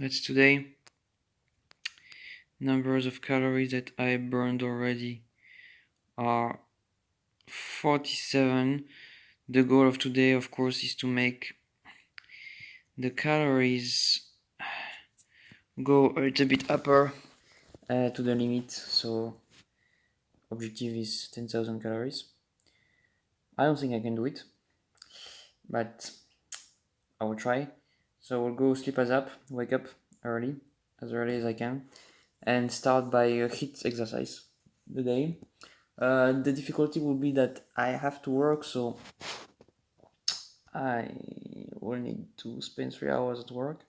That's today. Numbers of calories that I burned already are 47. The goal of today, of course, is to make the calories go a little bit upper to the limit. So objective is 10,000 calories. I don't think I can do it, but I will try. So we'll go sleep wake up early, as early as I can, and start by a HIIT exercise the day. The difficulty will be that I have to work, so I will need to spend 3 hours at work,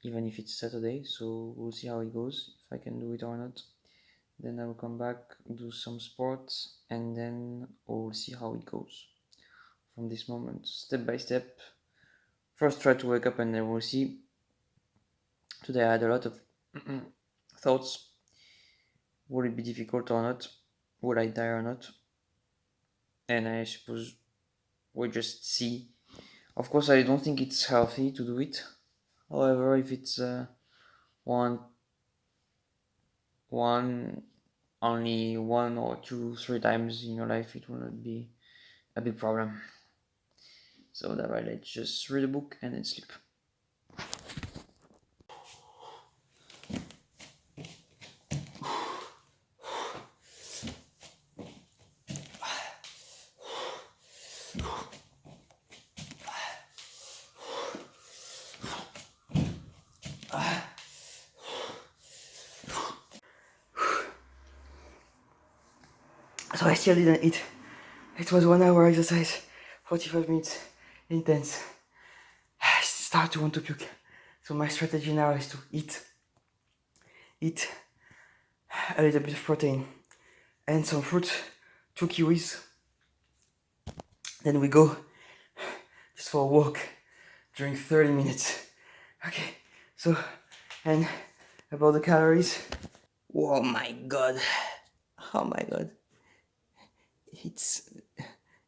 even if it's Saturday. So we'll see how it goes, if I can do it or not. Then I will come back, do some sports, and then we'll see how it goes from this moment, step by step. First, try to wake up, and then we'll see. Today I had a lot of thoughts. Would it be difficult or not? Would I die or not? And I suppose we'll just see. Of course, I don't think it's healthy to do it. However, if it's one, only 1 or 2, 3 times in your life, it will not be a big problem. So that way, let's just read a book and then sleep. So I still didn't eat. It was 1 hour exercise, 45 minutes, intense. I start to want to puke. So my strategy now is to eat a little bit of protein and some fruit, 2 kiwis. Then we go just for a walk during 30 minutes. Okay, so, and about the calories. Oh my god. Oh my god.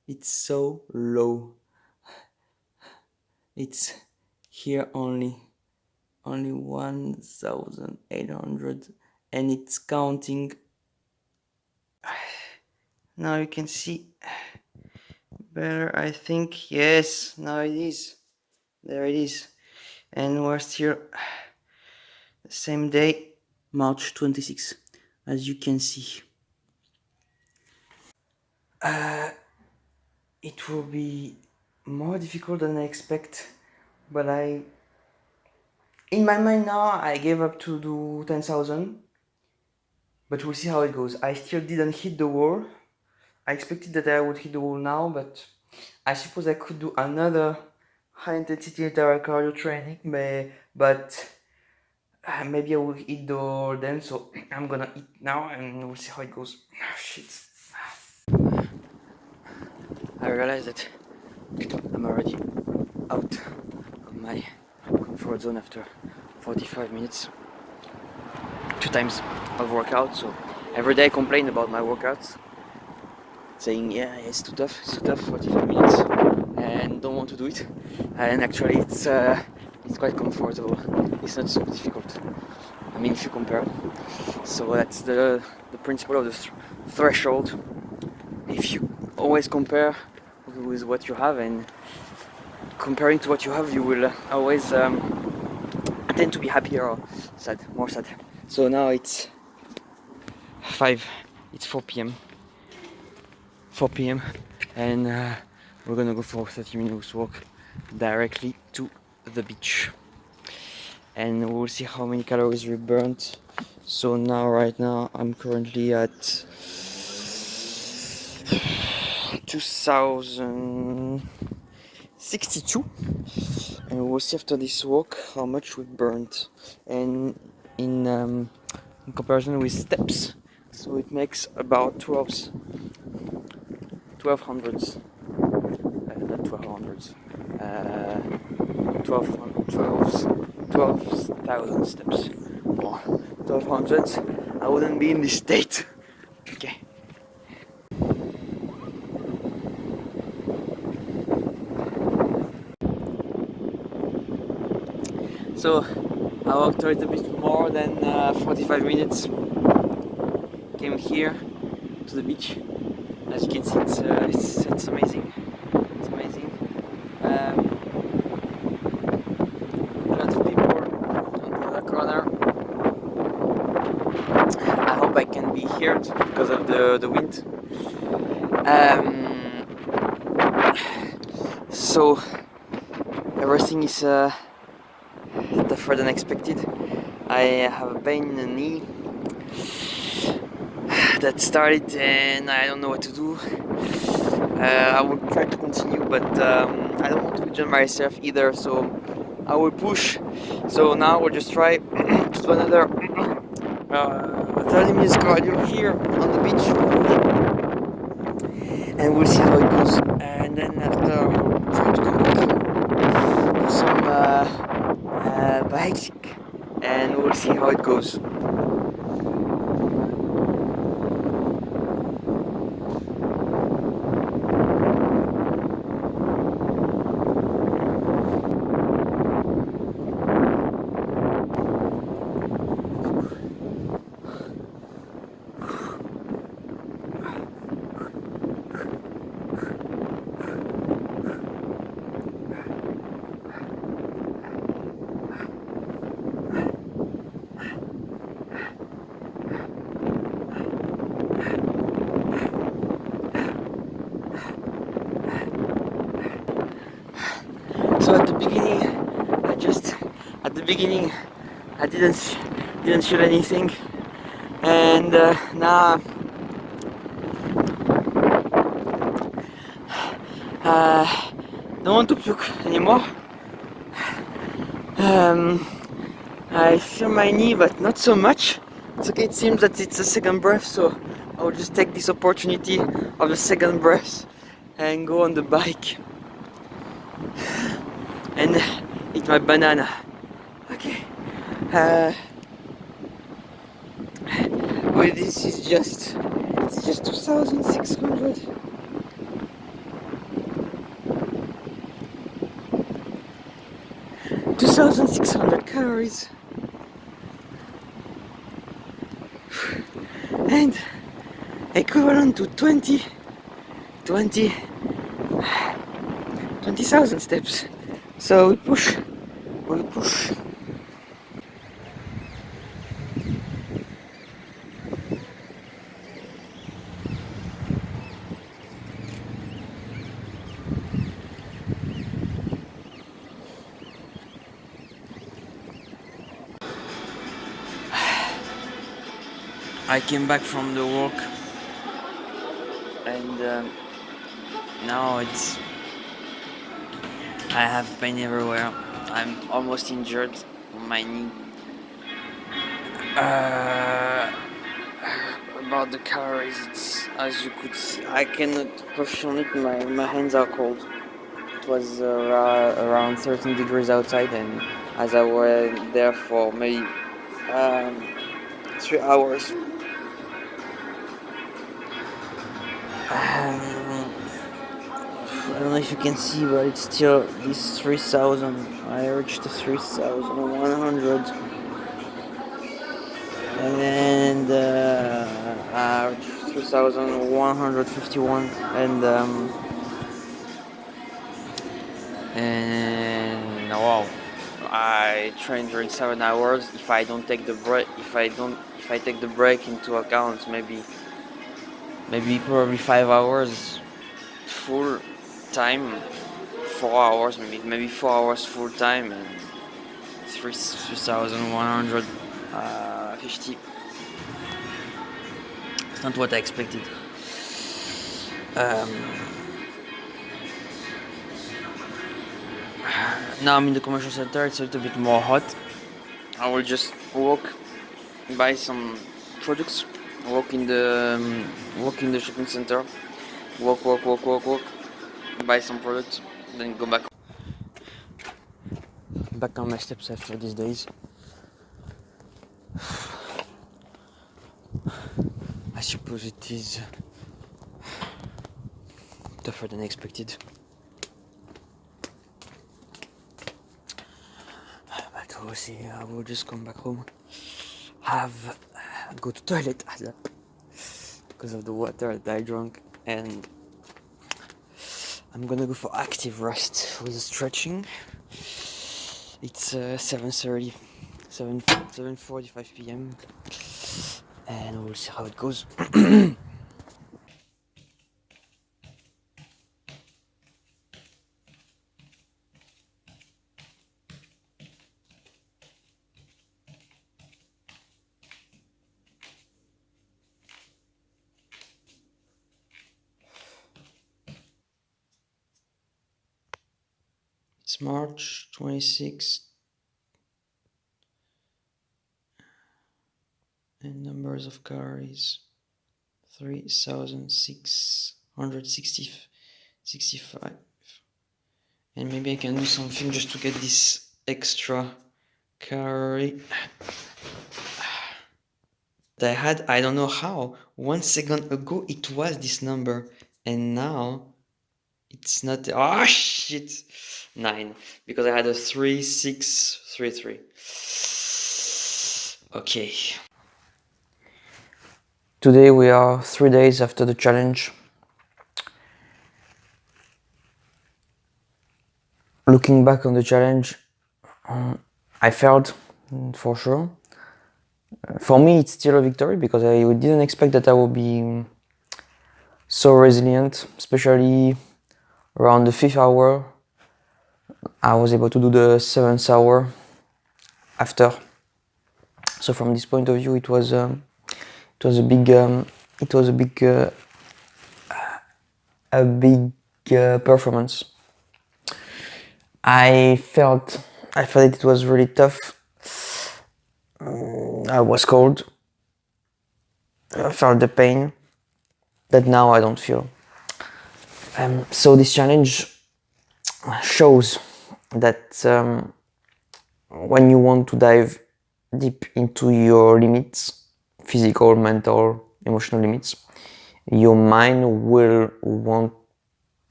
It's so low. It's here only 1,800, and it's counting. Now you can see better, I think. Yes, now it is. There it is. And we're still the same day, March 26th, as you can see. It will be more difficult than I expect, but in my mind now, I gave up to do 10,000, but we'll see how it goes. I still didn't hit the wall. I expected that I would hit the wall now, but I suppose I could do another high intensity interval cardio training, but maybe I will hit the wall then, so I'm gonna eat now and we'll see how it goes. Shit. I realized that I'm already out of my comfort zone after 45 minutes. 2 times of workout, so every day I complain about my workouts, saying yeah, it's too tough, 45 minutes, and don't want to do it. And actually it's quite comfortable. It's not so difficult. I mean, if you compare. So that's the principle of the threshold. If you always compare with what you have, and comparing to what you have, you will always tend to be happier or more sad. So now it's 4 p.m. 4 p.m. and we're gonna go for a 30 minutes walk directly to the beach, and we'll see how many calories we burnt. So right now I'm currently at 2062, and we'll see after this walk how much we burnt, and in comparison with steps, so it makes about 1200s, not 1200s, 12,000 steps, or 1200s. I wouldn't be in this state. Okay. So I walked a little bit more than 45 minutes. Came here to the beach. As you can see, it's amazing. It's amazing. A lot of people in the corner. I hope I can be heard because of the wind. So everything is tougher than expected. I have a pain in the knee that started and I don't know what to do. I will try to continue, but I don't want to injure myself either, so I will push. So now we'll just try to do another 30 minutes cardio here on the beach, and we'll see how it goes. And then after we'll try to come back for some bikes, and we'll see how it goes. So at the beginning, I didn't feel anything, and now don't want to puke anymore. I feel my knee, but not so much. It's okay. It seems that it's a second breath, so I will just take this opportunity of the second breath and go on the bike and eat my banana. Okay. Well, this is just 2,600. Calories. And equivalent to 20,000 steps. So we push. I came back from the walk, and now I have pain everywhere. I'm almost injured on my knee. About the calories, it's, as you could see, I cannot push on it. My hands are cold. It was around 13 degrees outside, and as I was there for maybe 3 hours. I don't know if you can see, but it's still this 3,000. I reached 3,100, and I reached 3,151, and wow, I trained during 7 hours. If I don't take the break, if I take the break into account, maybe probably 5 hours full time, 4 hours, maybe 4 hours full time, and 3,150. It's not what I expected. Now I'm in the commercial center. It's a little bit more hot. I will just walk, buy some products, walk in the shopping center, walk, buy some products, then go back on my steps after these days. I suppose it is tougher than expected. But we'll see. I will just come back home, go to toilet because of the water that I drank, and I'm gonna go for active rest with the stretching. It's 7:30, 7:45 p.m. and we'll see how it goes. It's March 26th, and numbers of calories 3,665. And maybe I can do something just to get this extra calorie that I had. I don't know how. 1 second ago it was this number, and now it's not. Oh shit! 9, because I had a 3,633. Okay. Today we are 3 days after the challenge. Looking back on the challenge, I failed for sure. For me, it's still a victory because I didn't expect that I would be so resilient, especially around the 5th hour. I was able to do the 7th hour after. So from this point of view, it was a big performance. I felt it was really tough. I was cold. I felt the pain that now I don't feel. So this challenge shows that when you want to dive deep into your limits, physical, mental, emotional limits, your mind will want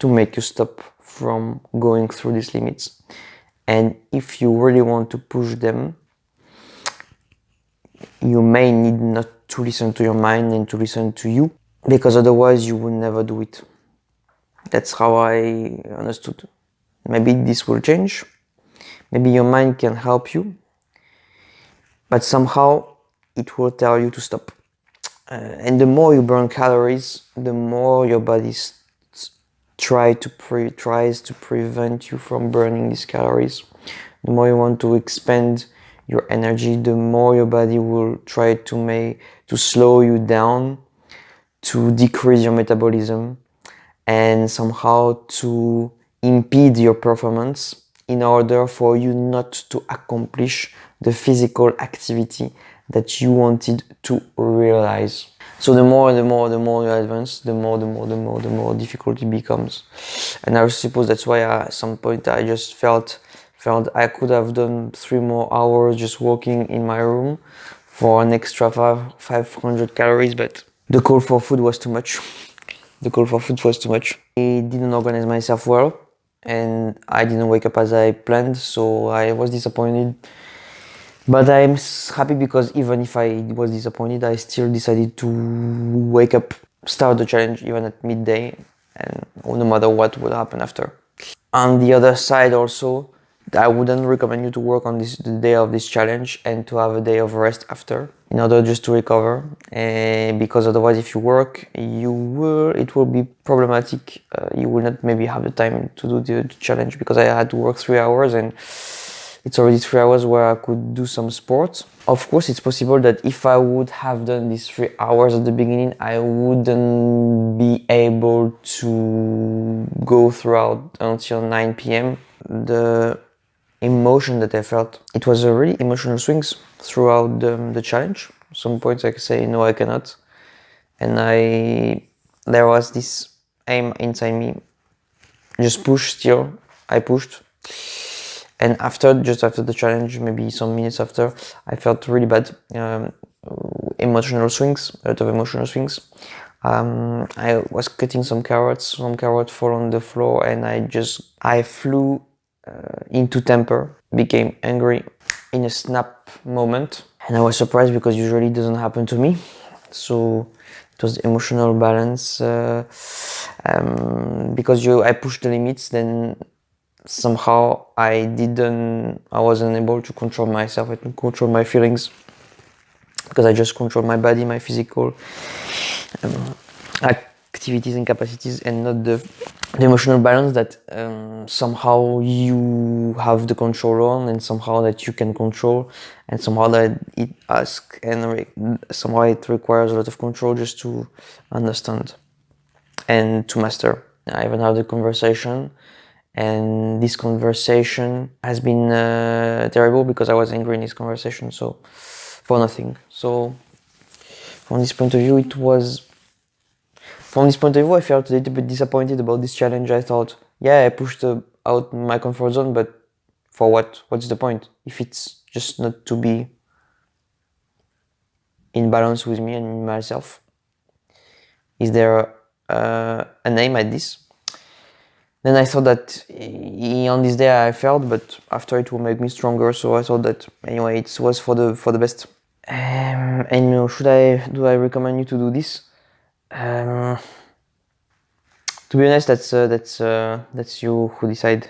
to make you stop from going through these limits. And if you really want to push them, you may need not to listen to your mind and to listen to you, because otherwise you will never do it. That's how I understood. Maybe this will change. Maybe your mind can help you, but somehow it will tell you to stop. And the more you burn calories, the more your body tries to prevent you from burning these calories. The more you want to expend your energy, the more your body will try to slow you down, to decrease your metabolism, and somehow to impede your performance in order for you not to accomplish the physical activity that you wanted to realize. So the more you advance, the more difficult it becomes. And I suppose that's why at some point I just felt I could have done 3 more hours just walking in my room for an extra 500 calories, but the call for food was too much. I didn't organize myself well, and I didn't wake up as I planned, so I was disappointed. But I'm happy because even if I was disappointed, I still decided to wake up, start the challenge even at midday, and no matter what would happen after. On the other side also, I wouldn't recommend you to work on the day of this challenge and to have a day of rest after, in order just to recover. Because otherwise, if you work, it will be problematic. You will not maybe have the time to do the challenge, because I had to work 3 hours, and it's already 3 hours where I could do some sports. Of course, it's possible that if I would have done these 3 hours at the beginning, I wouldn't be able to go throughout until 9 p.m. The emotion that I felt, it was a really emotional swings throughout the challenge. Some points I could say, no, I cannot. And there was this aim inside me, just push still. I pushed. And just after the challenge, maybe some minutes after, I felt really bad. Emotional swings, a lot of emotional swings. I was cutting some carrots fall on the floor, and I flew into temper, became angry. in a snap moment, and I was surprised because usually it doesn't happen to me. So it was emotional balance, because I pushed the limits, then somehow I wasn't able to control myself, I couldn't control my feelings, because I just control my body, my physical activities and capacities, and not the emotional balance that somehow you have the control on, and somehow that you can control, and somehow that it asks and somehow it requires a lot of control just to understand and to master. I even had a conversation, and this conversation has been terrible because I was angry in this conversation, so for nothing. So from this point of view, I felt a little bit disappointed about this challenge. I thought, yeah, I pushed out my comfort zone, but for what? What's the point? If it's just not to be in balance with me and myself. Is there a name at this? Then I thought that on this day I failed, but after it will make me stronger. So I thought that anyway, it was for the best. And do I recommend you to do this? To be honest, that's you who decide.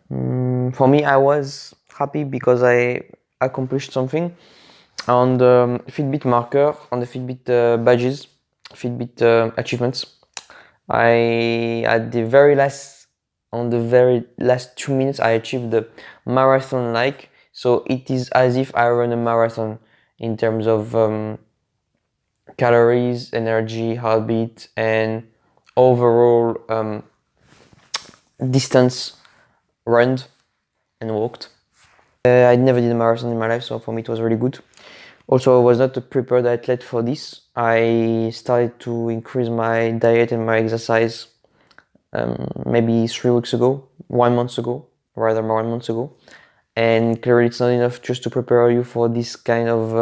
For me, I was happy because I accomplished something on the Fitbit marker, on the Fitbit badges, Fitbit achievements. On the very last 2 minutes, I achieved the marathon like. So it is as if I run a marathon in terms of calories, energy, heartbeat, and overall distance run and walked. I never did a marathon in my life, so for me it was really good. Also, I was not a prepared athlete for this. I started to increase my diet and my exercise maybe 3 weeks ago, 1 month ago, rather more 1 month ago. And clearly it's not enough just to prepare you for this kind of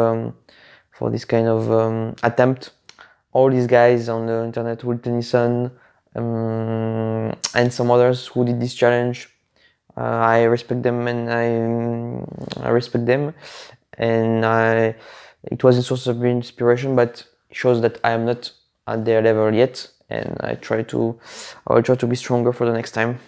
attempt. All these guys on the internet, Will Tennyson, and some others who did this challenge, I respect them, and I respect them, and it was a source of inspiration, but it shows that I am not at their level yet, and I will try to be stronger for the next time.